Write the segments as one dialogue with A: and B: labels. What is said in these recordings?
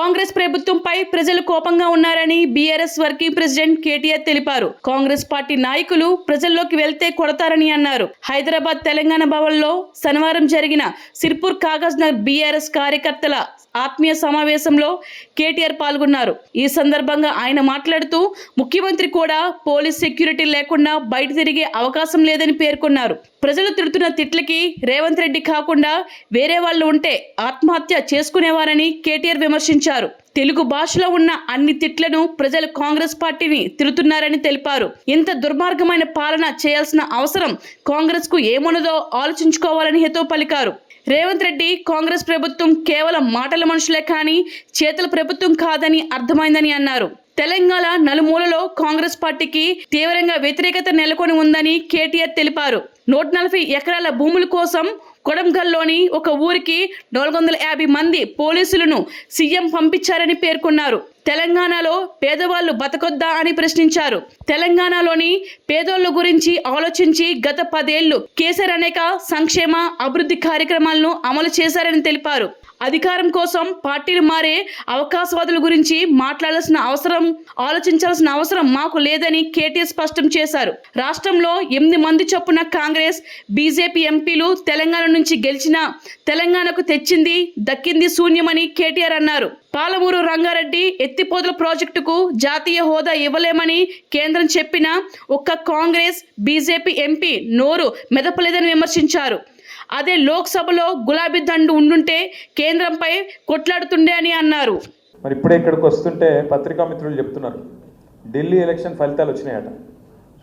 A: కాంగ్రెస్ ప్రభుత్వంపై ప్రజలు కోపంగా ఉన్నారని బీఆర్ఎస్ వర్కింగ్ ప్రెసిడెంట్ కేటీఆర్ తెలిపారు. కాంగ్రెస్ పార్టీ నాయకులు ప్రజల్లోకి వెళ్తే కొడతారని అన్నారు. హైదరాబాద్ తెలంగాణ భవన్లో శనివారం జరిగిన సిర్పూర్ కాగజ్ నగర్ బీఆర్ఎస్ కార్యకర్తల ఆత్మీయ సమావేశంలో కేటీఆర్ పాల్గొన్నారు. ఈ సందర్భంగా ఆయన మాట్లాడుతూ ముఖ్యమంత్రి కూడా పోలీస్ సెక్యూరిటీ లేకుండా బయట తిరిగే అవకాశం లేదని పేర్కొన్నారు. ప్రజలు తిడుతున్న తిట్లకి రేవంత్ రెడ్డి కాకుండా వేరే వాళ్ళు ఉంటే ఆత్మహత్య చేసుకునేవారని కేటీఆర్ విమర్శించారు. తెలుగు భాషలో ఉన్న అన్ని తిట్లను ప్రజలు కాంగ్రెస్ పార్టీని తిడుతున్నారని తెలిపారు. ఇంత దుర్మార్గమైన పాలన చేయాల్సిన అవసరం కాంగ్రెస్ కు ఏమున్నదో ఆలోచించుకోవాలని హితవు పలికారు. రేవంత్ రెడ్డి కాంగ్రెస్ ప్రభుత్వం కేవలం మాటల మనుషులే కానీ చేతల ప్రభుత్వం కాదని అర్థమైందని అన్నారు. తెలంగాణ నలుమూలలో కాంగ్రెస్ పార్టీకి తీవ్రంగా వ్యతిరేకత నెలకొని ఉందని కేటీఆర్ తెలిపారు. 140 ఎకరాల భూముల కోసం కొడంగల్లోని ఒక ఊరికి 450 మంది పోలీసులను సీఎం పంపించారని పేర్కొన్నారు. తెలంగాణలో పేదవాళ్లు బతకొద్దా అని ప్రశ్నించారు. తెలంగాణలోని పేదోళ్ల గురించి ఆలోచించి గత 10 ఏళ్లు కేసీఆర్ అనేక సంక్షేమ అభివృద్ధి కార్యక్రమాలను అమలు చేశారని తెలిపారు. అధికారం కోసం పార్టీలు మారే అవకాశవాదుల గురించి ఆలోచించాల్సిన అవసరం మాకు లేదని కేటీఆర్ స్పష్టం చేశారు. రాష్ట్రంలో 8 మంది చొప్పున కాంగ్రెస్ బీజేపీ ఎంపీలు తెలంగాణ నుంచి గెలిచినా తెలంగాణకు తెచ్చింది దక్కింది శూన్యమని కేటీఆర్ అన్నారు. పాలమూరు రంగారెడ్డి ఎత్తిపోతల ప్రాజెక్టుకు జాతీయ హోదా ఇవ్వలేమని కేంద్రం చెప్పినా ఒక్క కాంగ్రెస్ బీజేపీ ఎంపీ నోరు మెదపలేదని విమర్శించారు. అదే లోక్సభలో గులాబీ దండు ఉండుంటే కేంద్రంపై కొట్లాడుతుండే అని అన్నారు.
B: మరి ఇప్పుడే ఇక్కడికి వస్తుంటే పత్రికా మిత్రులు చెప్తున్నారు ఢిల్లీ ఎలక్షన్ ఫలితాలు వచ్చినాయట.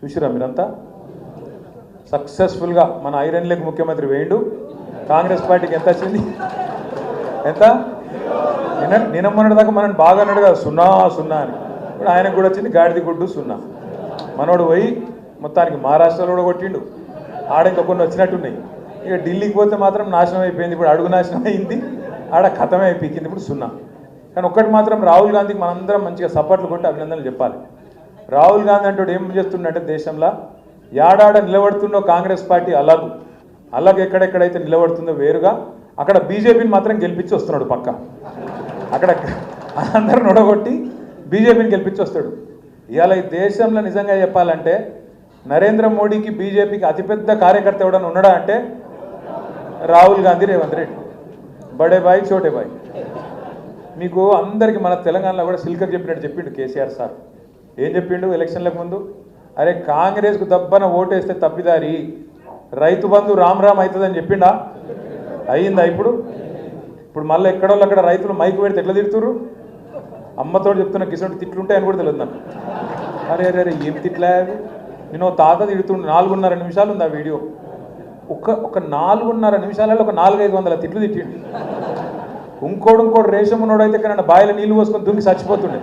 B: చూసిరా మీరంతా? సక్సెస్ఫుల్గా మన ఐరన్ లెగ్ ముఖ్యమంత్రి వేయండు. కాంగ్రెస్ పార్టీకి ఎంత వచ్చింది? ఎంత? నిన్న మొన్నటి దాకా మనని బాగా అన్నాడు కదా 0-0 అని. ఇప్పుడు ఆయనకు కూడా వచ్చింది గాడిది గుడ్డు 0. మనోడు పోయి మొత్తానికి మహారాష్ట్రలో కూడా కొట్టిండు. ఆడ ఇంకా కొన్ని వచ్చినట్టున్నాయి. ఇక ఢిల్లీకి పోతే మాత్రం నాశనం అయిపోయింది. ఇప్పుడు అడుగు నాశనం అయింది, ఆడ ఖతమే అయిపోయింది. ఇప్పుడు 0. కానీ ఒక్కటి మాత్రం రాహుల్ గాంధీకి మనందరం మంచిగా సపోర్ట్లు కొట్టి అభినందనలు చెప్పాలి. రాహుల్ గాంధీ అంటే ఏం చేస్తుండే దేశంలో యాడాడ నిలబడుతుండో కాంగ్రెస్ పార్టీ అలాగే ఎక్కడెక్కడైతే నిలబడుతుందో వేరుగా అక్కడ బీజేపీని మాత్రం గెలిపించి వస్తున్నాడు. పక్క అక్కడ అందరూ నొడగొట్టి బీజేపీని గెలిపించి వస్తాడు. ఇవాళ ఈ దేశంలో నిజంగా చెప్పాలంటే నరేంద్ర మోడీకి బీజేపీకి అతిపెద్ద కార్యకర్త ఎవడన్నా ఉన్నాడా అంటే రాహుల్ గాంధీ, రేవంత్ రెడ్డి. బడే బాయ్ చోటే బాయ్. మీకు అందరికీ మన తెలంగాణలో కూడా సిల్కర్ చెప్పినట్టు చెప్పిండు కేసీఆర్ సార్. ఏం చెప్పిండు ఎలక్షన్లకు ముందు? అరే కాంగ్రెస్కు దబ్బన ఓటేస్తే తప్పిదారి, రైతు బంధు రామ్ అవుతుందని చెప్పిండా? అయ్యిందా? ఇప్పుడు మళ్ళీ ఎక్కడోళ్ళు అక్కడ రైతులు మైకు పెడితే ఎట్లా తిడుతురు? అమ్మతో చెప్తున్న కిసోటి తిట్లుంటాయని కూడా తెలియదు నాకు. అరే అరే అరే ఏం తిట్లా? నేను తాత తిడుతుండే 4.5 నిమిషాలు ఉంది ఆ వీడియో. ఒక 4.5 నిమిషాలలో ఒక 400-500 తిట్లు తిట్టిండు. ఇంకోడు రేషం ఉన్నోడైతే కానీ బాయిలో నీళ్ళు పోసుకొని దుంకి చచ్చిపోతుండే.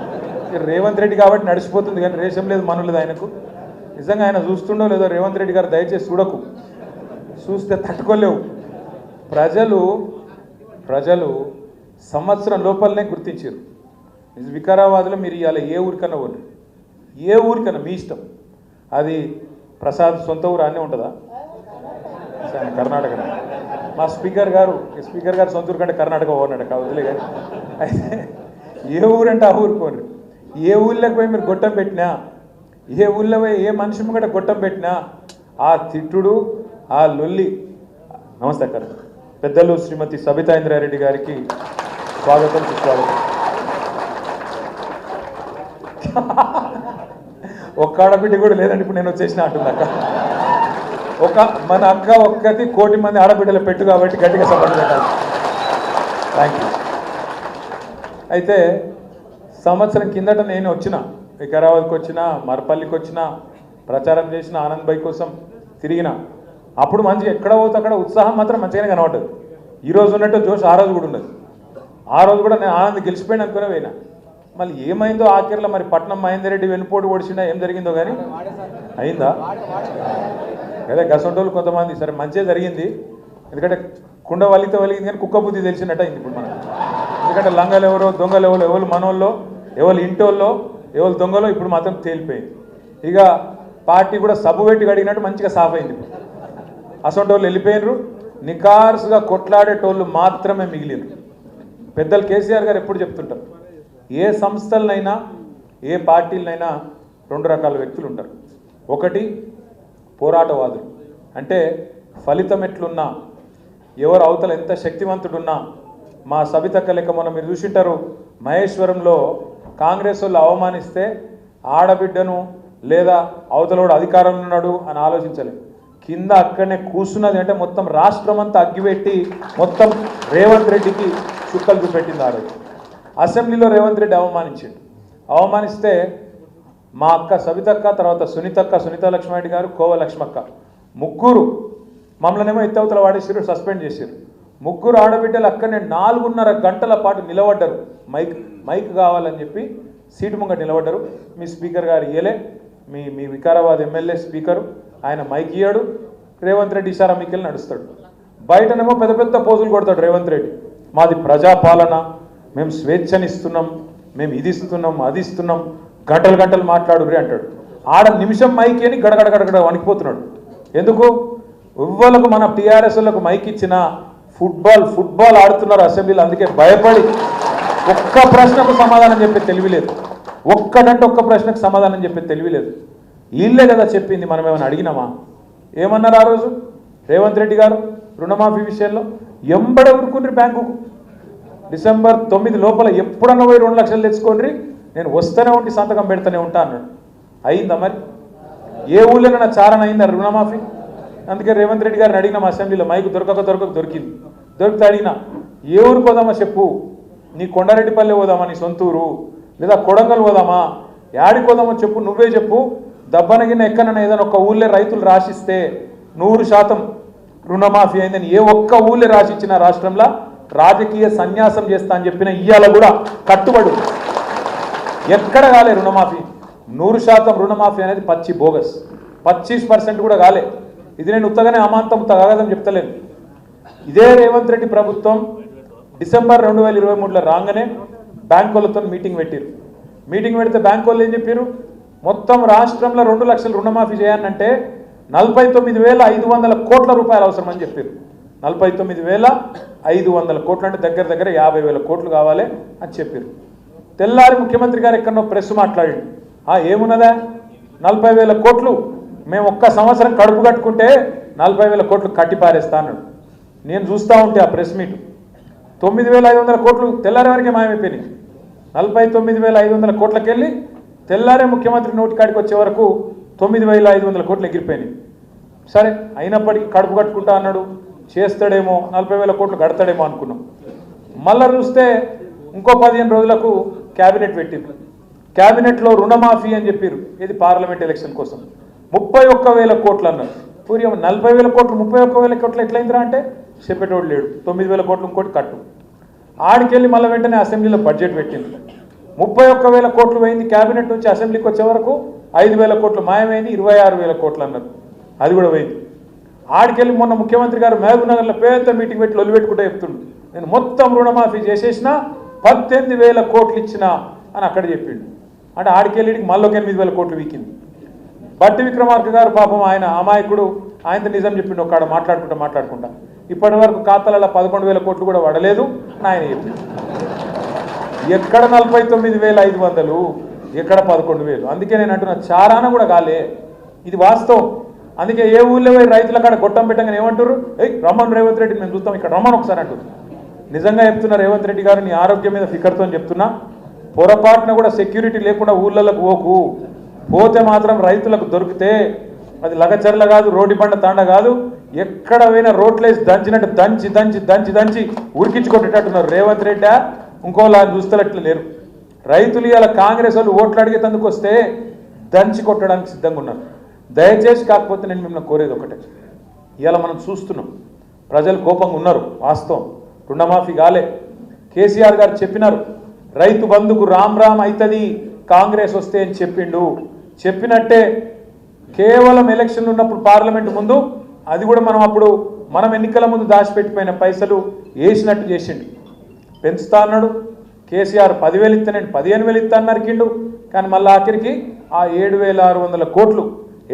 B: రేవంత్ రెడ్డి కాబట్టి నడిచిపోతుంది, కానీ రేషం లేదు మను లేదు ఆయనకు. నిజంగా ఆయన చూస్తుండో లేదో రేవంత్ రెడ్డి గారు దయచేసి చూడకు, చూస్తే తట్టుకోలేవు. ప్రజలు సంవత్సరం లోపలనే గుర్తించారు. వికారాబాద్లో మీరు ఇవాళ ఏ ఊరికన్నా పోండి, ఏ ఊరికన్నా మీ ఇష్టం. అది ప్రసాద్ సొంత ఊరు అన్నీ ఉంటుందా? కర్ణాటక. మా స్పీకర్ గారు సొంత ఊరు కంటే కర్ణాటక పోన్నాడు వదిలే. కానీ అయితే ఏ ఊరంటే ఆ ఊరు పోండి. ఏ ఊళ్ళకి పోయి మీరు గొట్టం పెట్టినా, ఏ ఊళ్ళో పోయి ఏ మనిషి ముంగట గొట్టం పెట్టినా ఆ తిట్టుడు, ఆ లొల్లి. నమస్తే అక్కడ పెద్దలు శ్రీమతి సబితా ఇంద్రారెడ్డి గారికి స్వాగతం, సుస్వాగతం. ఒక్క ఆడబిడ్డ కూడా లేదండి ఇప్పుడు నేను వచ్చేసిన అంటుంది అక్క. మన అక్క ఒక్కటి 1 కోటి మంది ఆడబిడ్డలు పెట్టు కాబట్టి గట్టిగా సపోర్ట్ పెట్టాలి. Thank you. అయితే సంవత్సరం కిందట నేను వచ్చిన వికారాబాద్కి వచ్చిన, మరపల్లికి వచ్చిన, ప్రచారం చేసిన, ఆనంద్ భాయ్ కోసం తిరిగిన. అప్పుడు మంచిగా ఎక్కడ పోతే అక్కడ ఉత్సాహం మాత్రం మంచిగానే కనబడ్డది. ఈరోజు ఉన్నట్టు జోష్ ఆ రోజు కూడా ఉన్నది. ఆ రోజు కూడా నేను ఆనంద్ గెలిచిపోయిన అనుకునే పోయినా. మళ్ళీ ఏమైందో ఆఖరిలో మరి పట్నం మహేందర్ రెడ్డి వెన్నుపోటు ఓడిచినా ఏం జరిగిందో కానీ అయిందా? అదే గసంటోళ్ళు కొంతమంది సరే మంచిగా జరిగింది. ఎందుకంటే కుండ వలితో వలిగింది కానీ కుక్క బుద్ధి తెలిసినట్టు అయింది ఇప్పుడు మనకు. ఎందుకంటే లంగలు ఎవరో దొంగలు ఎవరు మనోళ్ళో ఎవరు ఇంటోళ్ళో ఎవరు దొంగలో ఇప్పుడు మాత్రం తేలిపోయింది. ఇక పార్టీ కూడా సబ్బు పెట్టి కడిగినట్టు మంచిగా సాఫ్ అయింది. అసొంటోళ్ళు వెళ్ళిపోయినరు, నికార్సుగా కొట్లాడేటోళ్ళు మాత్రమే మిగిలినరు. పెద్దలు కేసీఆర్ గారు ఎప్పుడు చెప్తుంటారు, ఏ సంస్థలనైనా ఏ పార్టీలనైనా రెండు రకాల వ్యక్తులు ఉంటారు. ఒకటి పోరాటవాదులు, అంటే ఫలితం ఎట్లున్నా ఎవరు అవతల ఎంత శక్తివంతుడున్నా మా సబితక్క లెక్క మొన్న మీరు చూసింటారు మహేశ్వరంలో కాంగ్రెస్ వాళ్ళు అవమానిస్తే ఆడబిడ్డను లేదా అవతలోడు అధికారంలో ఉన్నాడు అని ఆలోచించలేదు. కింద అక్కడనే కూర్చున్నది అంటే మొత్తం రాష్ట్రం అంతా అగ్గిపెట్టి మొత్తం రేవంత్ రెడ్డికి చుక్కలు చూపెట్టింది. ఆరోజు అసెంబ్లీలో రేవంత్ రెడ్డి అవమానిస్తే మా అక్క సబితక్క, తర్వాత సునీత లక్ష్మారెడ్డి గారు, కోవ లక్ష్మక్క ముగ్గురు మమ్మల్నేమో ఎత్తవతల వాడేసారు, సస్పెండ్ చేశారు. ముగ్గురు ఆడబిడ్డలు అక్కడనే 4.5 గంటల పాటు నిలబడ్డారు. మైక్ కావాలని చెప్పి సీటు ముంగట నిలబడ్డారు. మీ స్పీకర్ గారు ఇయ్యలే, మీ వికారాబాద్ ఎమ్మెల్యే స్పీకరు ఆయన మైక్ ఇయ్యాడు. రేవంత్ రెడ్డి ఇషారా మీకెళ్ళి నడుస్తాడు. బయటనేమో పెద్ద పెద్ద పోజులు కొడతాడు రేవంత్ రెడ్డి. మాది ప్రజాపాలన, మేము స్వేచ్ఛనిస్తున్నాం, మేము ఇది ఇస్తున్నాం అది ఇస్తున్నాం, గంటలు మాట్లాడు రే అంటాడు. ఆడ నిమిషం మైక్ అని గడగడ వణికిపోతున్నాడు. ఎందుకు? ఇవ్వలకు మన టీఆర్ఎస్లకు మైక్ ఇచ్చిన ఫుట్బాల్ ఆడుతున్నారు అసెంబ్లీలో. అందుకే భయపడి ఒక్క ప్రశ్నకు సమాధానం చెప్పే తెలివిలేదు. ఒక్క ప్రశ్నకు సమాధానం చెప్పే తెలివిలేదు. వీళ్ళే కదా చెప్పింది, మనం ఏమైనా అడిగినామా? ఏమన్నారు ఆ రోజు రేవంత్ రెడ్డి గారు రుణమాఫీ విషయంలో? ఎంబడ ఊరుకుండ్రి బ్యాంకుకు. డిసెంబర్ 9 లోపల ఎప్పుడన్నా పోయి 2 లక్షలు తెచ్చుకోండి, నేను వస్తూనే ఉండి సంతకం పెడతానే ఉంటా అన్నాడు. అయిందా మరి? ఏ ఊళ్ళోనైనా చారణ అయిందా రుణమాఫీ? అందుకే రేవంత్ రెడ్డి గారిని అడిగినాం అసెంబ్లీలో, మైకు దొరికింది. దొరికితే అడిగినా, ఏ ఊరికి పోదామా చెప్పు, నీ కొండారెడ్డిపల్లి పోదామా, నీ సొంతూరు, లేదా కొడంగల్ పోదామా, యాడికి పోదామో చెప్పు, నువ్వే చెప్పు. దబ్బనగిన ఎక్కడైనా ఏదైనా ఒక ఊళ్ళే రైతులు రాసిస్తే 100% రుణమాఫీ అయిందని ఏ ఒక్క ఊళ్ళే రాసిచ్చిన రాష్ట్రంలో రాజకీయ సన్యాసం చేస్తా అని చెప్పిన ఇయ్యాల కూడా కట్టుబడు. ఎక్కడ కాలే రుణమాఫీ. 100% రుణమాఫీ అనేది పచ్చి బోగస్. 25% కూడా కాలే. ఇది నేను ఉత్తగానే అమాంతం తగాదం చెప్తలేను. ఇదే రేవంత్ రెడ్డి ప్రభుత్వం డిసెంబర్ 2023లో రాగానే బ్యాంకులతో మీటింగ్ పెట్టారు. మీటింగ్ పెడితే బ్యాంకు వాళ్ళు ఏం చెప్పారు? మొత్తం రాష్ట్రంలో 2 లక్షలు రుణమాఫీ చేయాలంటే 49,500 కోట్ల రూపాయలు అవసరమని చెప్పారు. 49,500 కోట్లు అంటే దగ్గర 50,000 కోట్లు కావాలి అని చెప్పారు. తెల్లారి ముఖ్యమంత్రి గారు ఎక్కడో ప్రెస్ మాట్లాడి, ఏమున్నదా 40,000 కోట్లు మేము ఒక్క సంవత్సరం కడుపు కట్టుకుంటే 40,000 కోట్లు కట్టి పారేస్తా అన్నాడు. నేను చూస్తూ ఉంటే ఆ ప్రెస్ మీట్ 9,500 కోట్లు తెల్లారి వరకే మాయమైపోయినాయి. 49,500 కోట్లకెళ్ళి తెల్లారే ముఖ్యమంత్రి నోటి కాడికి వచ్చే వరకు 9,500 కోట్లు ఎగిరిపోయినాయి. సరే, అయినప్పటికీ కడుపు కట్టుకుంటా అన్నాడు, చేస్తాడేమో, 40,000 కోట్లు కడతాడేమో అనుకున్నాం. మళ్ళా చూస్తే ఇంకో 15 రోజులకు క్యాబినెట్ పెట్టింది. క్యాబినెట్లో రుణమాఫీ అని చెప్పారు. ఇది పార్లమెంట్ ఎలక్షన్ కోసం 31,000 కోట్లు అన్నారు. పూర్యం 40,000 కోట్లు 31,000 కోట్లు ఎట్లయిందిరా అంటే చెప్పేటోడు లేడు. 9,000 కోట్లు ఇంకోటి కట్టు. ఆడికెళ్ళి మళ్ళీ వెంటనే అసెంబ్లీలో బడ్జెట్ పెట్టింది. 31,000 కోట్లు పోయింది. క్యాబినెట్ నుంచి అసెంబ్లీకి వచ్చే వరకు 5,000 కోట్లు మాయమైంది. 26,000 కోట్లు అన్నారు, అది కూడా పోయింది. ఆడికెళ్ళి మొన్న ముఖ్యమంత్రి గారు మహబూబ్ నగర్లో పెద్ద మీటింగ్ పెట్టి లొల్లి పెట్టుకుంటే చెప్తుండు, నేను మొత్తం రుణమాఫీ చేసేసిన 18,000 కోట్లు ఇచ్చిన అని అక్కడ చెప్పిండు. అంటే ఆడికెళ్ళిడికి మళ్ళీ 8,000 కోట్లు వీకింది. బట్టి విక్రమార్క గారు పాపం ఆయన అమాయకుడు, ఆయనతో నిజం చెప్పిండు. ఒక్కడ మాట్లాడుకుంటా ఇప్పటి వరకు ఖాతాలలో 11,000 కోట్లు కూడా పడలేదు అని ఆయన చెప్పిండు. ఎక్కడ 49,500, ఎక్కడ 11,000. అందుకే నేను అంటున్నా, చారాన కూడా కాలే, ఇది వాస్తవం. అందుకే ఏ ఊళ్ళో పోయి రైతుల కాడ గొట్టం పెట్టగానే ఏమంటారు, రమ్మను రేవంత్ రెడ్డి మేము చూస్తాం, ఇక్కడ రమ్మను ఒకసారి అంటారు. నిజంగా చెప్తున్నా రేవంత్ రెడ్డి గారు, నీ ఆరోగ్యం మీద ఫికర్తో చెప్తున్నా, పొరపాటున కూడా సెక్యూరిటీ లేకుండా ఊళ్ళకు పోతే మాత్రం రైతులకు దొరికితే అది లగచర్ల కాదు, రోడ్డు బండ తాండ కాదు, ఎక్కడ పోయినా రోడ్లేసి దంచినట్టు దంచి ఉరికించుకొట్టేటట్టున్నారు. రేవంత్ రెడ్డి ఇంకోలా చూస్తేట్లా లేరు. రైతులు ఇవాళ కాంగ్రెస్ వాళ్ళు ఓట్లు అడిగేందుకు వస్తే దంచి కొట్టడానికి సిద్ధంగా ఉన్నారు. దయచేసి కాకపోతే నేను మిమ్మల్ని కోరేది ఒకటే, ఇవాళ మనం చూస్తున్నాం ప్రజలు కోపంగా ఉన్నారు, వాస్తవం. రుణమాఫీ కాలే. కేసీఆర్ గారు చెప్పినారు, రైతు బంధుకు రామ్ అవుతుంది కాంగ్రెస్ వస్తే అని చెప్పిండు. చెప్పినట్టే కేవలం ఎలక్షన్ ఉన్నప్పుడు పార్లమెంట్ ముందు, అది కూడా మనం ఎన్నికల ముందు దాచిపెట్టిపోయిన పైసలు వేసినట్టు చేసిండు. పెంచుతా అన్నాడు. కేసీఆర్ 10,000 ఇస్తా, నేను 15,000 ఇస్తా అన్నరికిండు. కానీ మళ్ళీ ఆఖరికి ఆ 7,600 కోట్లు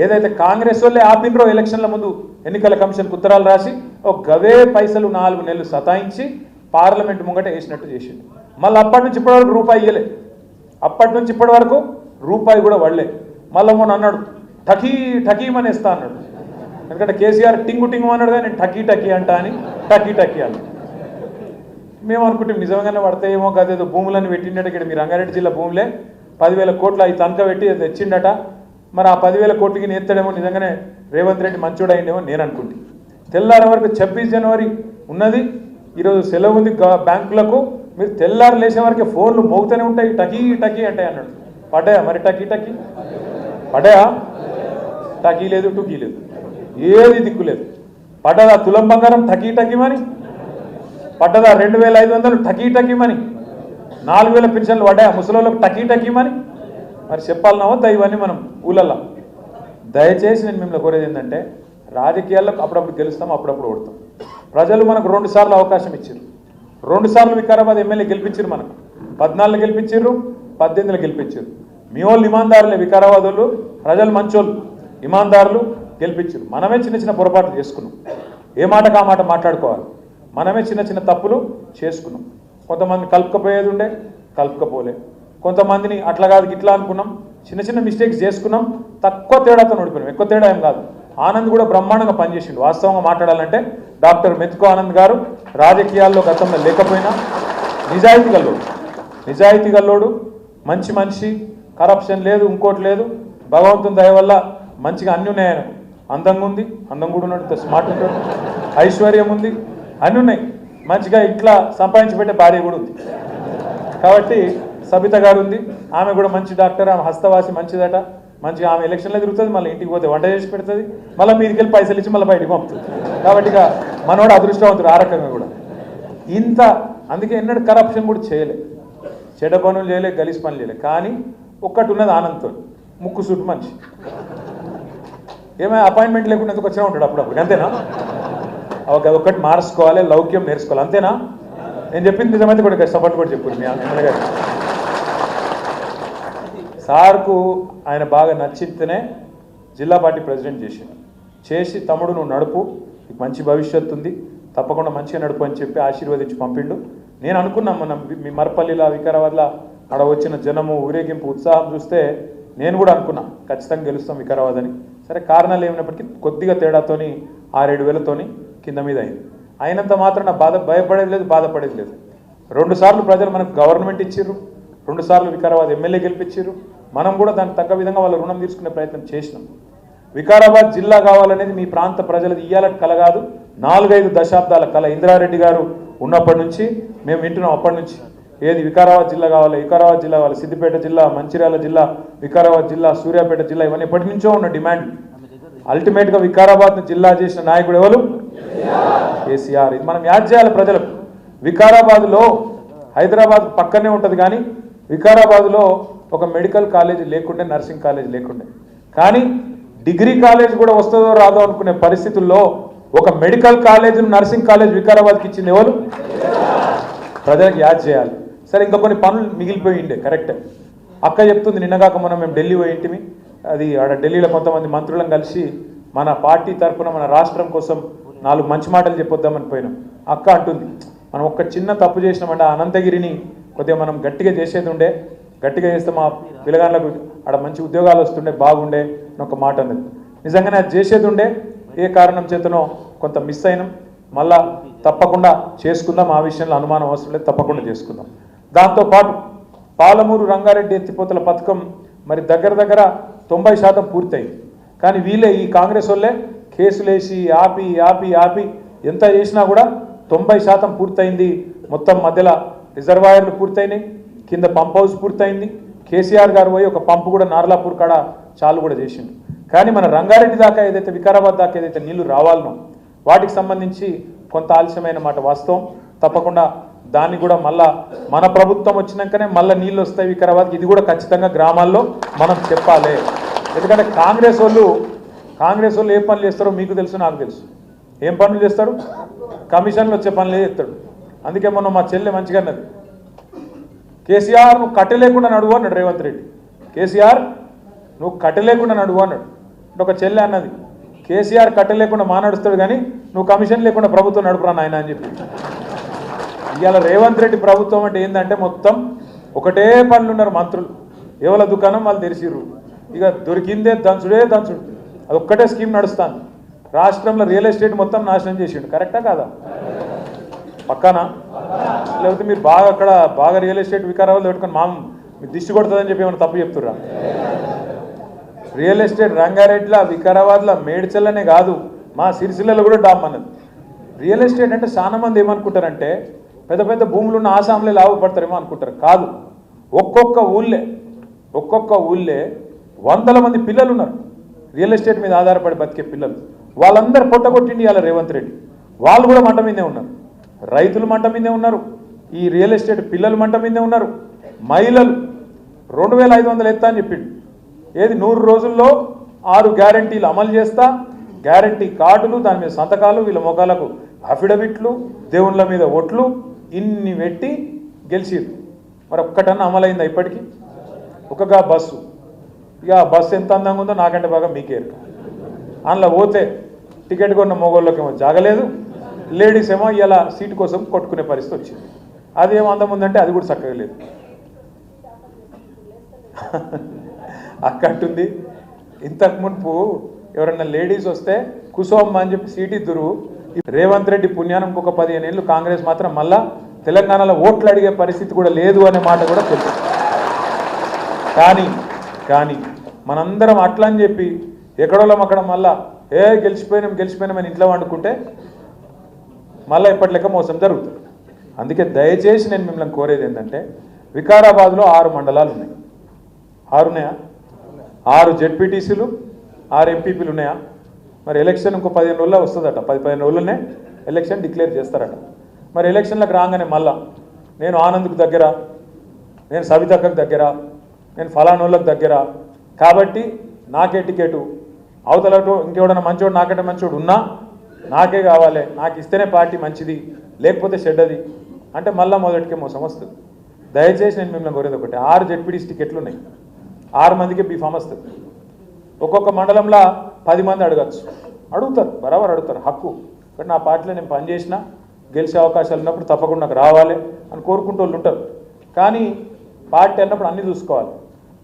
B: ఏదైతే కాంగ్రెస్ వాళ్ళే ఆపినరో ఎలక్షన్ల ముందు ఎన్నికల కమిషన్కి ఉత్తరాలు రాసి ఒక గవే పైసలు 4 నెలలు సతాయించి పార్లమెంట్ ముంగట వేసినట్టు చేసిండు. మళ్ళీ అప్పటి నుంచి ఇప్పటి వరకు రూపాయి ఇవ్వలే, అప్పటి నుంచి ఇప్పటి వరకు రూపాయి కూడా పడలే. మళ్ళీ మొన్న అన్నాడు ఠకీ ఠకీమని ఇస్తా అన్నాడు. ఎందుకంటే కేసీఆర్ టింగు టింగు అన్నాడు కానీ నేను ఠకీ ఠకీ అంటా అని ఠకీ ఠకీ అన్నాడు. మేము అనుకుంటాం నిజంగానే పడతాయేమో కదేదో భూములను పెట్టిండట. ఇక్కడ మీ రంగారెడ్డి జిల్లా భూములే 10,000 కోట్లు అవి తనక పెట్టి అది తెచ్చిండట. మరి ఆ 10,000 కోట్లకి నేర్తాడేమో నిజంగానే రేవంత్ రెడ్డి మంచోడు అయిందేమో నేను అనుకుంటే. తెల్లారి వరకు 26 జనవరి ఉన్నది, ఈరోజు సెలవు ఉంది బ్యాంకులకు. మీరు తెల్లారు లేచే వరకే ఫోన్లు మోగుతూనే ఉంటాయి, టకీ టకీ అంటే అన్నాడు. పడ్డాయా మరి టకీ టకీ? పడ్డాయా? టకీ లేదు, టుకీ లేదు, ఏది దిక్కు లేదు. పడ్డదా తులం బంగారం టకీ టకీమని? పడ్డదా 2,500 టకీ టకీమని? 4,000 పెన్షన్లు పడ్డాయా ముసలోళ్ళకు టకీ టకీమని? మరి చెప్పాలన్నా వద్దా ఇవన్నీ మనం ఊళ్ళల్లో? దయచేసి నేను మిమ్మల్ని కోరేది ఏంటంటే రాజకీయాల్లో అప్పుడప్పుడు గెలుస్తాం, అప్పుడప్పుడు ఓడతాం. ప్రజలు మనకు 2 సార్లు అవకాశం ఇచ్చారు. 2 సార్లు వికారాబాద్ ఎమ్మెల్యే గెలిపించారు. మనకు 14 గెలిపించారు, 18 గెలిపించారు. మీ వాళ్ళు ఇమాందారులే, వికారాబాద్ వాళ్ళు ప్రజలు మంచోళ్ళు, ఇమాందారులు గెలిపించారు. మనమే చిన్న చిన్న పొరపాట్లు చేసుకున్నాం, ఏ మాటకు ఆ మాట మాట్లాడుకోవాలి. మనమే చిన్న చిన్న తప్పులు చేసుకున్నాం. కొంతమంది కలుపుకపోయేది ఉండే కలుపుకపోలే, కొంతమందిని అట్లా కాదు ఇట్లా అనుకున్నాం, చిన్న చిన్న మిస్టేక్స్ చేసుకున్నాం. తక్కువ తేడాతో ఓడిపోయినాం, ఎక్కువ తేడా ఏం కాదు. ఆనంద్ కూడా బ్రహ్మాండంగా పనిచేసిండు. వాస్తవంగా మాట్లాడాలంటే డాక్టర్ మెతుకు ఆనంద్ గారు రాజకీయాల్లో గతంలో లేకపోయినా నిజాయితీ గల్లోడు, మంచి మనిషి, కరప్షన్ లేదు, ఇంకోటి లేదు. భగవంతుని దయ వల్ల మంచిగా అన్నీ ఉన్నాయి. ఆయన అందంగా ఉంది, అందం కూడా ఉన్నాడు, స్మార్ట్ ఉంటాడు, ఐశ్వర్యం ఉంది, అన్నీ ఉన్నాయి. మంచిగా ఇట్లా సంపాదించి పెట్టే భార్య కూడా ఉంది. కాబట్టి సబిత గారు ఉంది, ఆమె కూడా మంచి డాక్టర్, ఆమె హస్తవాసి మంచిదట. మంచిగా ఆమె ఎలక్షన్లో తిరుగుతుంది, మళ్ళీ ఇంటికి పోతే వంట చేసి పెడుతుంది, మళ్ళీ మీదికి వెళ్ళి పైసలు ఇచ్చి మళ్ళీ బయటికి పంపుతుంది. కాబట్టి ఇక మనోడు అదృష్టవంతుడు ఆ రకంగా కూడా. ఇంత అందుకే ఎన్నడూ కరప్షన్ కూడా చేయలే, చెడ్డ పనులు చేయలే, గలీజ్ పనులు చేయలే. కానీ ఒక్కటి ఉన్నది ఆనంద్తో, ముక్కు సూటు మనిషి. ఏమైనా అపాయింట్మెంట్ లేకుండా ఎందుకు వచ్చినా ఉంటాడు అప్పుడప్పుడు, అంతేనా? ఒక్కటి మార్చుకోవాలి, లౌక్యం నేర్చుకోవాలి, అంతేనా? నేను చెప్పింది నిజమైతే కూడా సపోర్ట్ కూడా చెప్పు మీ ఎమ్మెల్యే గారు. సార్కు ఆయన బాగా నచ్చితేనే జిల్లా పార్టీ ప్రెసిడెంట్ చేసి తమ్ముడు నువ్వు నడుపు, నీకు మంచి భవిష్యత్తు ఉంది, తప్పకుండా మంచిగా నడుపు అని చెప్పి ఆశీర్వదించి పంపిండు. నేను అనుకున్నాం మనం మీ మరపల్లిలో వికారాబాద్లో ఆడ వచ్చిన జనము ఊరేగింపు ఉత్సాహం చూస్తే నేను కూడా అనుకున్నా ఖచ్చితంగా గెలుస్తాం వికారాబాద్ అని. సరే కారణాలు ఏమైనప్పటికీ కొద్దిగా తేడాతోని 6-7 వేలతోని కింద మీద అయింది. అయినంత మాత్రం భయపడేది లేదు, బాధపడేది లేదు. 2 సార్లు ప్రజలు మనకు గవర్నమెంట్ ఇచ్చిర్రు, 2 సార్లు వికారాబాద్ ఎమ్మెల్యే గెలిపించారు. మనం కూడా దానికి తగ్గ విధంగా వాళ్ళ రుణం తీసుకునే ప్రయత్నం చేసినాం. వికారాబాద్ జిల్లా కావాలనేది మీ ప్రాంత ప్రజలది ఇయ్యాలటి కల కాదు, 4-5 దశాబ్దాల కల. ఇందిరారెడ్డి గారు ఉన్నప్పటి నుంచి మేము వింటున్నాం, అప్పటి నుంచి ఏది వికారాబాద్ జిల్లా కావాలి, వికారాబాద్ జిల్లా కావాలి, సిద్దిపేట జిల్లా, మంచిర్యాల జిల్లా, వికారాబాద్ జిల్లా, సూర్యాపేట జిల్లా, ఇవన్నీ ఎప్పటి నుంచో ఉన్న డిమాండ్. అల్టిమేట్గా వికారాబాద్ను జిల్లా చేసిన నాయకుడు ఎవరు? కేసీఆర్. ఇది మనం యాద్ చేయాలి ప్రజలకు. వికారాబాద్లో హైదరాబాద్ పక్కనే ఉంటుంది, కానీ వికారాబాద్లో ఒక మెడికల్ కాలేజ్ లేకుండే, నర్సింగ్ కాలేజ్ లేకుండే. కానీ డిగ్రీ కాలేజ్ కూడా వస్తుందో రాదో అనుకునే పరిస్థితుల్లో ఒక మెడికల్ కాలేజ్, నర్సింగ్ కాలేజ్ వికారాబాద్కి ఇచ్చింది ఎవరు? ప్రజలకు యాద్ చేయాలి. సరే ఇంకా కొన్ని పనులు మిగిలిపోయిండే, కరెక్టే. అక్క చెప్తుంది నిన్నగాక మేము ఢిల్లీ పోయింటిమి, అది ఆడ ఢిల్లీలో కొంతమంది మంత్రులను కలిసి మన పార్టీ తరఫున మన రాష్ట్రం కోసం 4 మంచి మాటలు చెప్పొద్దామని పోయినాం. అక్క అంటుంది మనం ఒక్క చిన్న తప్పు చేసినామంటే అనంతగిరిని కొద్దిగా మనం గట్టిగా చేసేది ఉండే, గట్టిగా చేస్తే మా పిల్లగాళ్ళకు ఆడ మంచి ఉద్యోగాలు వస్తుండే, బాగుండే అని ఒక మాట అన్నది. నిజంగానే అది చేసేది ఉండే, ఏ కారణం చేతనో కొంత మిస్ అయినాం. మళ్ళా తప్పకుండా చేసుకుందాం, ఆ విషయంలో అనుమానం అవసరం లేదు, తప్పకుండా చేసుకుందాం. దాంతోపాటు పాలమూరు రంగారెడ్డి ఎత్తిపోతల పథకం మరి దగ్గర 90% పూర్తయింది. కానీ వీళ్ళే ఈ కాంగ్రెస్ వాళ్ళే కేసులు వేసి ఆపి ఎంత చేసినా కూడా 90% పూర్తయింది. మొత్తం మధ్యలో రిజర్వాయర్లు పూర్తయినాయి, కింద పంప్ హౌస్ పూర్తయింది. కేసీఆర్ గారు పోయి ఒక పంపు కూడా నార్లాపూర్ కాడ చాలు కూడా చేసిండు. కానీ మన రంగారెడ్డి దాకా ఏదైతే వికారాబాద్ దాకా ఏదైతే నీళ్లు రావాలనో వాటికి సంబంధించి కొంత ఆలస్యమైన మాట వాస్తవం. తప్పకుండా దాన్ని కూడా మళ్ళా మన ప్రభుత్వం వచ్చినాకనే మళ్ళీ నీళ్ళు వస్తాయి వికారాబాద్కి. ఇది కూడా ఖచ్చితంగా గ్రామాల్లో మనం చెప్పాలి. ఎందుకంటే కాంగ్రెస్ వాళ్ళు ఏ పనులు చేస్తారో మీకు తెలుసు, నాకు తెలుసు. ఏం పనులు చేస్తాడు? కమిషన్లు వచ్చే పనులే చేస్తాడు. అందుకే మొన్న మా చెల్లె మంచిగా అన్నది, కేసీఆర్ నువ్వు కట్టలేకుండా నడువు అన్నాడు రేవంత్ రెడ్డి. కేసీఆర్ నువ్వు కట్టలేకుండా నడువు అన్నాడు. అంటే ఒక చెల్లె అన్నది, కేసీఆర్ కట్టలేకుండా నడుస్తాడు కానీ నువ్వు కమిషన్ లేకుండా ప్రభుత్వం నడుపురా నాయన అని చెప్పి. ఇవాళ రేవంత్ రెడ్డి ప్రభుత్వం అంటే ఏంటంటే మొత్తం ఒకటే పనులు ఉన్నారు మంత్రులు, ఎవరి దుకాణం వాళ్ళు తెరిచిర్రు, ఇక దొరికిందే దంచుడే దంచుడు, అది ఒక్కటే స్కీమ్ నడుస్తాను. రాష్ట్రంలో రియల్ ఎస్టేట్ మొత్తం నాశనం చేసిండు, కరెక్టా కాదా? పక్కనా? లేకపోతే మీరు అక్కడ బాగా రియల్ ఎస్టేట్ వికారాలు పెట్టుకొని మీరు దిష్టి కొడుతుందని చెప్పి ఏమైనా తప్పు చెప్తుర్రా? రియల్ ఎస్టేట్ రంగారెడ్డిలో, వికారాబాద్లో, మేడ్చల్లనే కాదు, మా సిరిసిల్లలో కూడా డామ్ అన్నది. రియల్ ఎస్టేట్ అంటే చాలా మంది ఏమనుకుంటారంటే పెద్ద పెద్ద భూములు ఉన్న ఆసాంలో లాభపడతారేమో అనుకుంటారు. కాదు, ఒక్కొక్క ఊళ్ళే వందల మంది పిల్లలు ఉన్నారు రియల్ ఎస్టేట్ మీద ఆధారపడి బతికే పిల్లలు. వాళ్ళందరూ పొట్టగొట్టిండి ఇవాళ రేవంత్ రెడ్డి. వాళ్ళు కూడా మంట మీదే ఉన్నారు, రైతులు మంట మీదే ఉన్నారు, ఈ రియల్ ఎస్టేట్ పిల్లలు మంట మీదే ఉన్నారు. మహిళలు 2500 ఎత్తా అని చెప్పిండు. ఏది 100 రోజుల్లో 6 గ్యారంటీలు అమలు చేస్తా, గ్యారంటీ కార్డులు, దాని మీద సంతకాలు, వీళ్ళ మొఖాలకు అఫిడవిట్లు, దేవుళ్ళ మీద ఒట్లు, ఇన్ని పెట్టి గెలిచిరు. మరి ఒక్కటన్నా అమలైందా ఇప్పటికీ? ఒకగా బస్సు, ఇక బస్సు ఎంత అందంగా ఉందో నాకంటే బాగా మీకేరు. అందులో పోతే టికెట్ కొన్న మొగోళ్ళకేమో జాగలేదు, లేడీస్ ఏమో ఇలా సీటు కోసం కొట్టుకునే పరిస్థితి వచ్చింది. అదేమో అందం ఉందంటే అది కూడా చక్కగా లేదు. అక్కడుంది. ఇంతకు మునుపు ఎవరన్నా లేడీస్ వస్తే కుసోమ్మ అని చెప్పి సీట్ ఇద్దురు. రేవంత్ రెడ్డి పుణ్యానం ఇంకొక 15 ఏళ్ళు కాంగ్రెస్ మాత్రం మళ్ళా తెలంగాణలో ఓట్లు అడిగే పరిస్థితి కూడా లేదు అనే మాట కూడా తెలుసు. కానీ మనందరం అట్లా అని చెప్పి ఎక్కడోళ్ళం అక్కడ మళ్ళా గెలిచిపోయినామని ఇంట్లో వండుకుంటే మళ్ళీ ఎప్పటి లెక్క మోసం జరుగుతుంది. అందుకే దయచేసి నేను మిమ్మల్ని కోరేది ఏంటంటే, వికారాబాద్లో 6 మండలాలు ఉన్నాయి. 6 ఉన్నాయా? 6 జెడ్పీటీసీలు, 6 ఎంపీపీలు ఉన్నాయా? మరి ఎలక్షన్ ఇంకో 15 రోజుల్లో వస్తుందట. 10-15 రోజుల్లోనే ఎలక్షన్ డిక్లేర్ చేస్తారట. మరి ఎలక్షన్లకు రాగానే మళ్ళా నేను ఆనంద్కు దగ్గర, నేను సవితక్కకు దగ్గర, నేను ఫలానోళ్ళకు దగ్గర, కాబట్టి నాకే టికెటు, అవతలటో ఇంకెవడన్నా మంచోడు నాకంటే మంచోడు ఉన్నా నాకే కావాలి, నాకు ఇస్తేనే పార్టీ మంచిది, లేకపోతే చెడ్డది అంటే మళ్ళీ మొదటికే మోసం వస్తుంది. దయచేసి నేను మిమ్మల్ని కోరేది ఒకటి, 6 జెడ్పీటీసీ టికెట్లు ఉన్నాయి, 6 మందికి బీఫామ్ వస్తుంది. ఒక్కొక్క మండలంలో 10 మంది అడుగుతారు, బరాబర్ అడుగుతారు, హక్కు. కానీ నా పార్టీలో నేను పనిచేసినా గెలిచే అవకాశాలు ఉన్నప్పుడు తప్పకుండా నాకు రావాలి అని కోరుకుంటూ వాళ్ళు ఉంటారు. కానీ పార్టీ అన్నప్పుడు అన్నీ చూసుకోవాలి,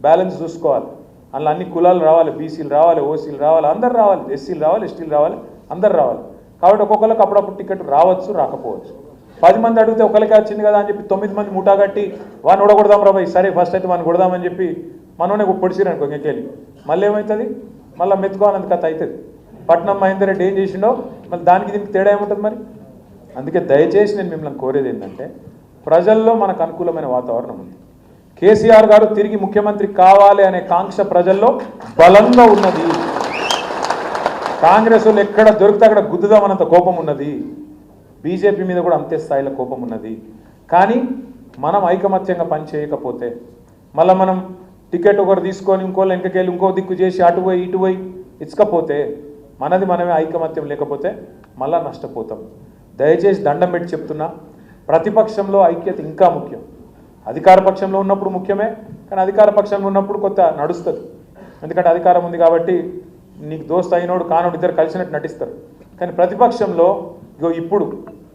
B: బ్యాలెన్స్ చూసుకోవాలి. అందులో అన్ని కులాలు రావాలి, బీసీలు రావాలి, ఓసీలు రావాలి, అందరు రావాలి, ఎస్సీలు రావాలి, ఎస్టీలు రావాలి, అందరు రావాలి. కాబట్టి ఒక్కొక్కరికి అప్పుడప్పుడు టికెట్ రావచ్చు, రాకపోవచ్చు. 10 మంది అడిగితే ఒకరికి వచ్చింది కదా అని చెప్పి 9 మంది ముఠా కట్టి వాడిని ఓడగొడదాం రాబాయి, సరే ఫస్ట్ అయితే వాడిని కొడదామని చెప్పి మనోనే పొడిచిరనుకో ఇంకెళ్ళి మళ్ళీ ఏమవుతుంది? మళ్ళీ మెత్తుకోవాలంత కథ అవుతుంది. పట్నం మహేందర్ రెడ్డి ఏం చేసిండో మళ్ళీ దానికి దీనికి తేడా ఏముంటుంది మరి? అందుకే దయచేసి నేను మిమ్మల్ని కోరేది ఏంటంటే, ప్రజల్లో మనకు అనుకూలమైన వాతావరణం ఉంది. కేసీఆర్ గారు తిరిగి ముఖ్యమంత్రి కావాలి అనే కాంక్ష ప్రజల్లో బలంగా ఉన్నది. కాంగ్రెస్ వాళ్ళు ఎక్కడ దొరికితే అక్కడ గుద్దుదామన్నంత కోపం ఉన్నది. బీజేపీ మీద కూడా అంతే స్థాయిలో కోపం ఉన్నది. కానీ మనం ఐకమత్యంగా పని చేయకపోతే, మళ్ళీ మనం టికెట్ ఒకరు తీసుకొని ఇంకోళ్ళు వెనకకెళ్ళి ఇంకో దిక్కు చేసి అటు పోయి ఇటు పోయి ఇచ్చకపోతే, మనమే ఐకమత్యం లేకపోతే మళ్ళా నష్టపోతాం. దయచేసి దండం పెట్టి చెప్తున్నా, ప్రతిపక్షంలో ఐక్యత ఇంకా ముఖ్యం. అధికార పక్షంలో ఉన్నప్పుడు ముఖ్యమే, కానీ అధికార పక్షంలో ఉన్నప్పుడు కొత్త నడుస్తుంది. ఎందుకంటే అధికారం ఉంది కాబట్టి నీకు దోస్త్ అయినోడు కానోడు ఇద్దరు కలిసినట్టు నటిస్తారు. కానీ ప్రతిపక్షంలో ఇప్పుడు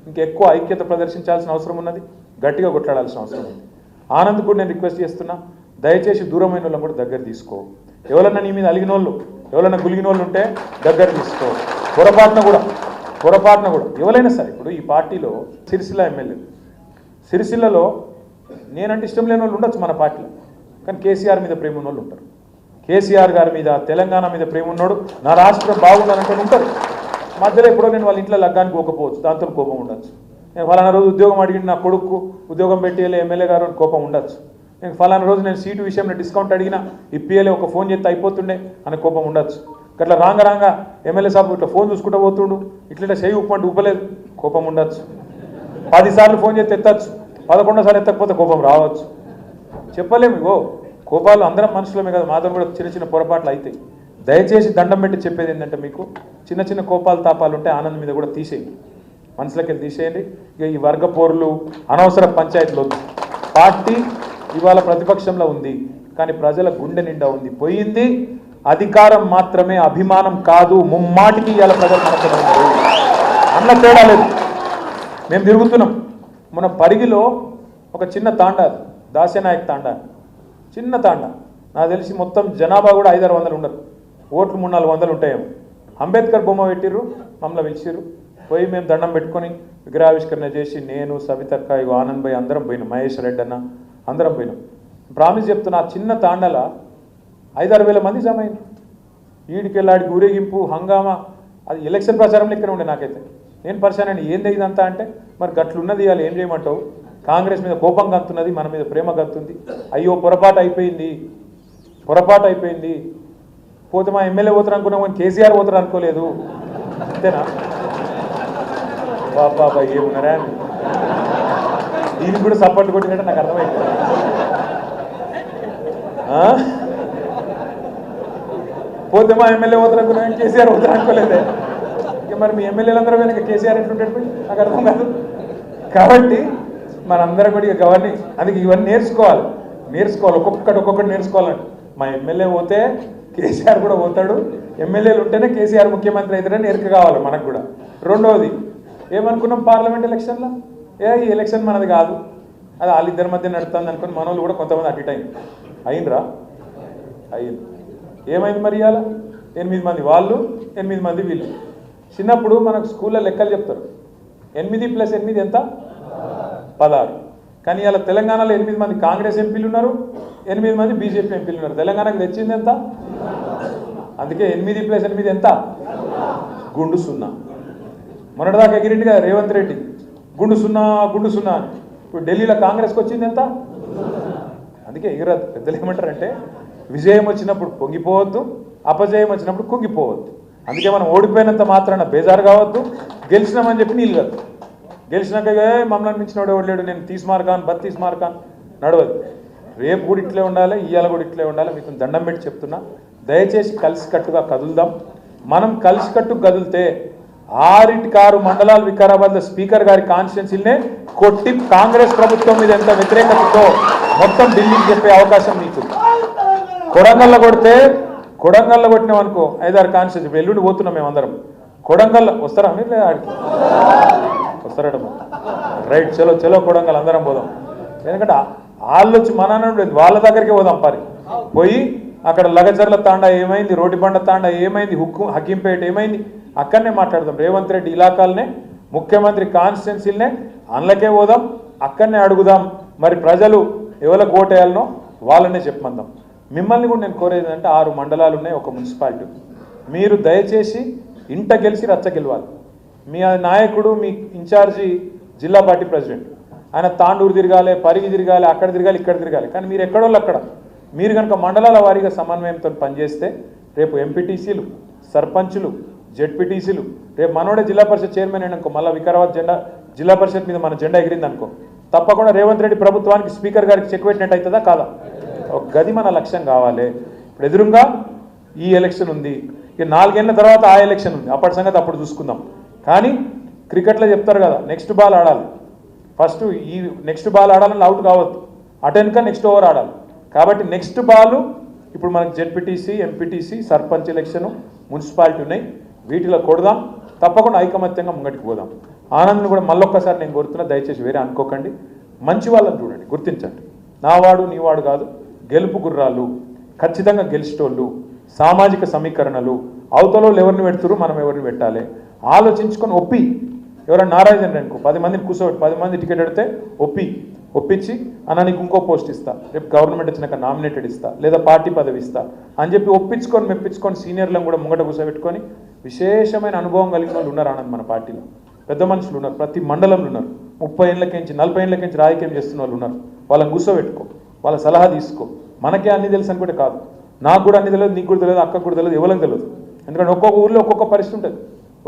B: ఇంకెక్కువ ఐక్యత ప్రదర్శించాల్సిన అవసరం ఉన్నది, గట్టిగా కొట్లాడాల్సిన అవసరం ఉంది. ఆనంద్ కూడా నేను రిక్వెస్ట్ చేస్తున్నా, దయచేసి దూరమైన వాళ్ళని కూడా దగ్గర తీసుకో. ఎవరన్నా నీ మీద అలిగిన వాళ్ళు, ఎవరన్నా గులిగిన వాళ్ళు ఉంటే దగ్గర తీసుకో. పొరపాటున కూడా ఎవరైనా సరే, ఇప్పుడు ఈ పార్టీలో సిరిసిల్ల ఎమ్మెల్యే, సిరిసిల్లలో నేనంటే ఇష్టం లేని వాళ్ళు ఉండొచ్చు మన పార్టీలో, కానీ కేసీఆర్ మీద ప్రేమ ఉన్న వాళ్ళు ఉంటారు. కేసీఆర్ గారి మీద, తెలంగాణ మీద ప్రేమ ఉన్నాడు, నా రాష్ట్రం బాగుండాలంటే ఉంటారు. మధ్యలో ఎప్పుడో నేను వాళ్ళ ఇంట్లో లగ్గానికి పోకపోవచ్చు, దాంతో కోపం ఉండొచ్చు. నేను ఫలానా రోజు ఉద్యోగం అడిగిన నా కొడుకు ఉద్యోగం పెట్టేలే ఎమ్మెల్యే గారు అని కోపం ఉండొచ్చు. నేను ఫలానా రోజు నేను సీటు విషయంలో డిస్కౌంట్ అడిగినా ఇప్పియలే, ఒక ఫోన్ చేస్తే అయిపోతుండే అని కోపం ఉండొచ్చు. అట్లా రాంగ ఎమ్మెల్యే సాబ్ ఇట్లా ఫోన్ చూసుకుంటూ పోతుండు, ఇట్లా చేయి ఉప్పంటే ఉప్పలేదు, కోపం ఉండొచ్చు. 10 సార్లు ఫోన్ చేస్తే ఎత్తచ్చు, 11వ సారి ఎత్తకపోతే కోపం రావచ్చు. చెప్పలేము. ఇగో కోపాలు అందరం మనుషులమే కదా, మాత్రం కూడా చిన్న పొరపాట్లు అవుతాయి. దయచేసి దండం పెట్టి చెప్పేది ఏంటంటే, మీకు చిన్న కోపాలు తాపాలు ఉంటే ఆనందం మీద కూడా తీసేయండి, మనసులోకి వెళ్ళి తీసేయండి. ఇక ఈ వర్గ పోరులు, అనవసర పంచాయతీలు వద్దు. పార్టీ ఇవాళ ప్రతిపక్షంలో ఉంది, కానీ ప్రజల గుండె నిండా ఉంది. పోయింది అధికారం మాత్రమే, అభిమానం కాదు. ముమ్మాటికి ఇవాళ ప్రజలు మనతో ఉన్నారు, అన్న తేడా లేదు. మేము తిరుగుతున్నాం, మన పరిగిలో ఒక చిన్న తాండా, దాసేనాయక్ తాండా, చిన్న తాండా. నాకు తెలిసి మొత్తం జనాభా కూడా 500-600 ఉండరు, ఓట్లు 300-400 ఉంటాయేమో. అంబేద్కర్ బొమ్మ పెట్టిర్రు, మమ్మల్ని పిలిచిర్రు. పోయి మేము దండం పెట్టుకొని విగ్రహావిష్కరణ చేసి నేను, సవితక్క, ఇగో ఆనంద్ భాయ్ అందరం పోయినాం, మహేష్ రెడ్డి అన్న అందరం పోయినాం. ప్రామిస్ చెప్తున్నా, ఆ చిన్న తాండాల 5-6 వేల మంది జమ అయింది. ఈడికెళ్ళాడికి ఊరేగింపు, హంగామా. అది ఎలక్షన్ ప్రచారంలో ఇక్కడ ఉండే. నాకైతే నేను పరిశాన్ అండి, ఏంది ఇదంతా అంటే, మరి గట్లున్నది, ఇవాళ ఏం చేయమంటావు? కాంగ్రెస్ మీద కోపం గంతున్నది, మన మీద ప్రేమ గంతుంది. అయ్యో పొరపాటు అయిపోయింది, పొరపాటు అయిపోయింది. పోతే మా ఎమ్మెల్యే పోతారు అనుకున్నాం, కానీ కేసీఆర్ పోతారు అనుకోలేదు. అంతేనా? బాబా ఏమున్నారా? దీనికి కూడా సపోర్ట్ కొట్టినట్టు నాకు అర్థమైంది. పోతే మా ఎమ్మెల్యే పోతారు అనుకున్నాం, కేసీఆర్ పోతారు అనుకోలేదే. ఇక మరి మీ ఎమ్మెల్యేలందరూ వెనక కేసీఆర్ ఎట్లుంటాడు నాకు అర్థం కాదు. కాబట్టి మనందరం కూడా ఇక గవర్నింగ్, అందుకే ఇవన్నీ నేర్చుకోవాలి, ఒక్కొక్కటి నేర్చుకోవాలండి. మా ఎమ్మెల్యే పోతే కేసీఆర్ కూడా పోతాడు, ఎమ్మెల్యేలు ఉంటేనే కేసీఆర్ ముఖ్యమంత్రి అవుతాడని ఎరుక కావాలి మనకు కూడా. రెండవది, ఏమనుకున్నాం పార్లమెంట్ ఎలక్షన్లో, ఈ ఎలక్షన్ మనది కాదు, అది వాళ్ళిద్దరి మధ్య నడుస్తుంది అనుకుని మనోళ్ళు కూడా కొంతమంది అటు ఇటు అయిండ్రా. అయింది. ఏమైంది మరి? ఇవాళ 8 మంది వాళ్ళు, 8 మంది వీళ్ళు. చిన్నప్పుడు మనకు స్కూల్లో లెక్కలు చెప్తారు, 8 + 8 ఎంత? 16. కానీ ఇలా తెలంగాణలో 8 మంది కాంగ్రెస్ ఎంపీలు ఉన్నారు, 8 మంది బీజేపీ ఎంపీలు ఉన్నారు. తెలంగాణకు తెచ్చింది ఎంత? అందుకే 8 + 8 ఎంత? గుండు 0. మొన్నటిదాకా ఎగిరింది కదా రేవంత్ రెడ్డి, గుండు 0 అని. ఇప్పుడు ఢిల్లీలో కాంగ్రెస్కి వచ్చింది ఎంత? అందుకే ఎగిరద్దు. పెద్దలు ఏమంటారంటే, విజయం వచ్చినప్పుడు పొంగిపోవద్దు, అపజయం వచ్చినప్పుడు కుంగిపోవద్దు. అందుకే మనం ఓడిపోయినంత మాత్రాన బేజారు కావద్దు, గెలిచినామని చెప్పి నీళ్ళు కాదు. గెలిచినాక మమ్మల్ని మించినోడు ఓడలేడు, నేను 30 మార్కాన్ 32 మార్కాన్ నడవదు. రేపు కూడా ఇట్లే ఉండాలి, ఇవాళ కూడా ఇట్లే ఉండాలి. మీకు దండం పెట్టి చెప్తున్నా, దయచేసి కలిసికట్టుగా కదులుదాం. మనం కలిసికట్టు కదిలితే 6 మండలాలు వికారాబాద్లో స్పీకర్ గారి కాన్స్టిట్యున్సీలనే కొట్టి కాంగ్రెస్ ప్రభుత్వం మీద ఎంత వ్యతిరేకతతో మొత్తం ఢిల్లీకి చెప్పే అవకాశం మీకు. కొడంగల్లో కొట్టినాం అనుకో, 5-6 కాన్స్టిట్యున్సీ. ఎల్లుండి పోతున్నాం మేమందరం కొడంగల్లో. వస్తారా మీరు? లేదా ఆడికి వస్తారట? రైట్, చలో కొడంగల్ అందరం పోదాం. ఎందుకంటే వాళ్ళు వచ్చి మన వాళ్ళ దగ్గరికి పోదాం. పోయి అక్కడ లగచర్ల తాండా ఏమైంది, రోటిబండ తాండా ఏమైంది, హకీంపేట ఏమైంది, అక్కడనే మాట్లాడదాం. రేవంత్ రెడ్డి ఇలాకాలనే, ముఖ్యమంత్రి కాన్స్టిట్యున్సీలనే అందులోకే పోదాం, అక్కడనే అడుగుదాం. మరి ప్రజలు ఎవరికి ఓటేయాలనో వాళ్ళనే చెప్పమందాం. మిమ్మల్ని కూడా నేను కోరేది అంటే, 6 మండలాలు ఉన్నాయి, ఒక మున్సిపాలిటీ. మీరు దయచేసి ఇంట గెలిచి రచ్చ గెలవాలి. మీ నాయకుడు, మీ ఇన్ఛార్జి జిల్లా పార్టీ ప్రెసిడెంట్, ఆయన తాండూరు తిరగాలి, పరిగి తిరగాలి, అక్కడ తిరగాలి, ఇక్కడ తిరగాలి. కానీ మీరు ఎక్కడోళ్ళు అక్కడ. మీరు కనుక మండలాల వారీగా సమన్వయంతో పనిచేస్తే రేపు ఎంపీటీసీలు, సర్పంచులు, జెడ్పీటీసీలు, రేపు మనోడే జిల్లా పరిషత్ చైర్మన్ అయిన అనుకో, మళ్ళీ వికారాబాద్ జిల్లా పరిషత్ మీద మన జెండా ఎగిరింది అనుకో, తప్పకుండా రేవంత్ రెడ్డి ప్రభుత్వానికి స్పీకర్ గారికి చెక్ పెట్టినట్టు అవుతుందా కాదా? ఒక గది మన లక్ష్యం కావాలి. ఇప్పుడు ఎదురుగా ఈ ఎలక్షన్ ఉంది, ఇక 4 ఏళ్ల తర్వాత ఆ ఎలక్షన్ ఉంది, అప్పటి సంగతి అప్పుడు చూసుకుందాం. కానీ క్రికెట్లో చెప్తారు కదా, నెక్స్ట్ బాల్ ఆడాలి. ఫస్ట్ ఈ నెక్స్ట్ బాల్ ఆడాలని అవుట్ కావద్దు, అటెన్క నెక్స్ట్ ఓవర్ ఆడాలి. కాబట్టి నెక్స్ట్ బాల్ ఇప్పుడు మనకి ZPTC, MPTC, sarpanch election, municipality ఉన్నాయి. వీటిలో కొడదాం, తప్పకుండా ఐకమత్యంగా ముంగటికి పోదాం. ఆనంద్ని కూడా మళ్ళొక్కసారి నేను కోరుతున్నా, దయచేసి వేరే అనుకోకండి, మంచి వాళ్ళని చూడండి, గుర్తించండి. నావాడు నీవాడు కాదు, గెలుపు గుర్రాలు, ఖచ్చితంగా గెలిచేటోళ్ళు, సామాజిక సమీకరణలు, అవతలలో ఎవరిని పెడుతురు, మనం ఎవరిని పెట్టాలి ఆలోచించుకొని ఒప్పి. ఎవరైనా నారాయణ అనుకో, 10 మందిని కూర్చోబెట్టి 10 మంది టికెట్ పెడితే ఒప్పించి అన్న నీకు ఇంకో పోస్ట్ ఇస్తా, రేపు గవర్నమెంట్ వచ్చినాక నామినేటెడ్ ఇస్తా, లేదా పార్టీ పదవి ఇస్తా అని చెప్పి ఒప్పించుకొని మెప్పించుకొని సీనియర్లను కూడా ముంగట కూర్చోబెట్టుకొని, విశేషమైన అనుభవం కలిగిన వాళ్ళు ఉన్నారు ఆనంద్ మన పార్టీలో. పెద్ద మనుషులు ఉన్నారు, ప్రతి మండలంలో ఉన్నారు. 30 ఏళ్ళకించి 40 ఏళ్ళకించి రాజకీయం చేస్తున్న వాళ్ళు ఉన్నారు. వాళ్ళని కూర్చోబెట్టుకో, వాళ్ళ సలహా తీసుకో. మనకే అన్ని తెలుసు అనుకుంటే కాదు, నాకు కూడా అన్ని తెలియదు, నీకు కూడా తెలియదు, అక్కకు కూడా తెలియదు, ఎవరికి తెలియదు. ఎందుకంటే ఒక్కొక్క ఊళ్ళో ఒక్కొక్క పరిస్థితి ఉంటుంది,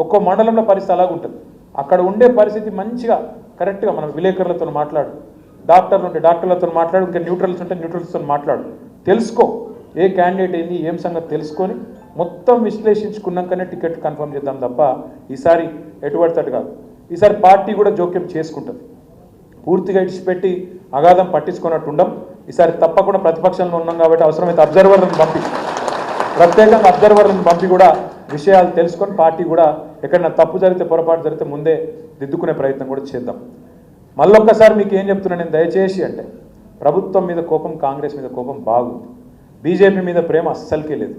B: ఒక్కో మండలంలో పరిస్థితి అలాగ ఉంటుంది. అక్కడ ఉండే పరిస్థితి మంచిగా కరెక్ట్గా మనం విలేకరులతో మాట్లాడు, డాక్టర్లు ఉంటే డాక్టర్లతో మాట్లాడు, ఇంకా న్యూట్రల్స్ ఉంటే న్యూట్రల్స్తో మాట్లాడు, తెలుసుకో ఏ క్యాండిడేట్ ఏంది ఏం సంగతి తెలుసుకొని మొత్తం విశ్లేషించుకున్నాకనే టికెట్ కన్ఫర్మ్ చేద్దాం తప్ప ఈసారి ఎటుపడతాడు కాదు. ఈసారి పార్టీ కూడా జోక్యం చేసుకుంటుంది, పూర్తిగా ఇడిచిపెట్టి అగాధం పట్టించుకున్నట్టు ఉండం. ఈసారి తప్పకుండా ప్రతిపక్షంలో ఉన్నాం కాబట్టి అవసరమైతే అబ్జర్వర్లను పంపి, ప్రత్యేకంగా అబ్జర్వర్లను పంపి కూడా విషయాలు తెలుసుకొని పార్టీ కూడా ఎక్కడైనా తప్పు జరిగితే పొరపాటు జరిగితే ముందే దిద్దుకునే ప్రయత్నం కూడా చేద్దాం. మళ్ళొక్కసారి మీకు ఏం చెప్తున్నా నేను దయచేసి అంటే ప్రభుత్వం మీద కోపం, కాంగ్రెస్ మీద కోపం బాగుంది. బీజేపీ మీద ప్రేమ అస్సలకే లేదు.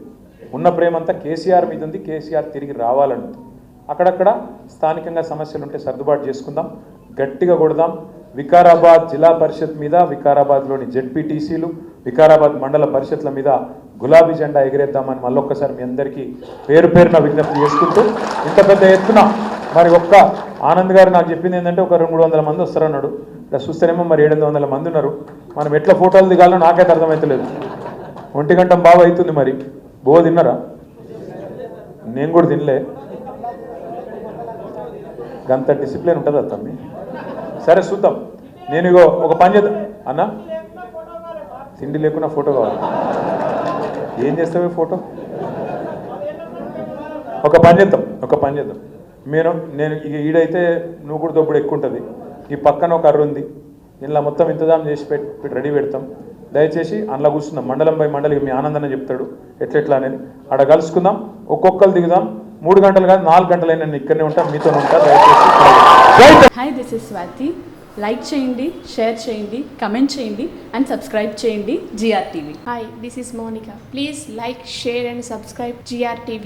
B: ఉన్న ప్రేమ అంతా కేసీఆర్ మీద ఉంది. కేసీఆర్ తిరిగి రావాలంటుంది. అక్కడక్కడ స్థానికంగా సమస్యలు ఉంటే సర్దుబాటు చేసుకుందాం, గట్టిగా కొడదాం. వికారాబాద్ జిల్లా పరిషత్ మీద, వికారాబాద్లోని జెడ్పీటీసీలు, వికారాబాద్ మండల పరిషత్ల మీద గులాబీ జెండా ఎగిరేద్దామని మళ్ళొక్కసారి మీ అందరికీ పేరు పేరున విజ్ఞప్తి చేసుకుంటూ, ఇంత పెద్ద ఎత్తున మరి ఒక్క ఆనంద్ గారు నాకు చెప్పింది ఏంటంటే ఒక 200-300 మంది వస్తారన్నాడు. ఇక్కడ చూస్తేనేమో మరి 700 మంది ఉన్నారు. మనం ఎట్లా ఫోటోలు దిగాలో నాకైతే అర్థమవుతలేదు. 1 గంట బాగా అవుతుంది. మరి బో తిన్నారా? నేను కూడా తినలే. గంత డిసిప్లిన్ ఉంటుందా తమ్మి? సరే చూద్దాం. నేను ఇగో ఒక పని చేద్దాం అన్న, తిండి లేకుండా ఫోటో కావాలి. ఏం చేస్తావే ఫోటో? ఒక పని చేద్దాం. నేను ఇక ఈడైతే నువ్వు కూడా దొప్పుడు ఎక్కువ ఉంటుంది. ఈ పక్కన ఒక అర్రు ఉంది, ఇలా మొత్తం ఇంతజాం చేసి రెడీ పెడతాం. దయచేసి అందులో కూర్చుందాం. మండలం బై మండలి మీ ఆనందన చెప్తాడు ఎట్లెట్లా అనేది. ఆడ కలుసుకుందాం, ఒక్కొక్కరు దిగుదాం. 3 గంటలు కాదు 4 గంటలైనా నేను ఇక్కడనే ఉంటాను, మీతో ఉంటాను. దయచేసి
C: hi, this is Swathi. Like చేయండి, షేర్ చేయండి, కమెంట్ చేయండి అండ్ సబ్స్క్రైబ్ చేయండి GR TV.
D: Hi, this is Monica. Please like, share and subscribe GR TV.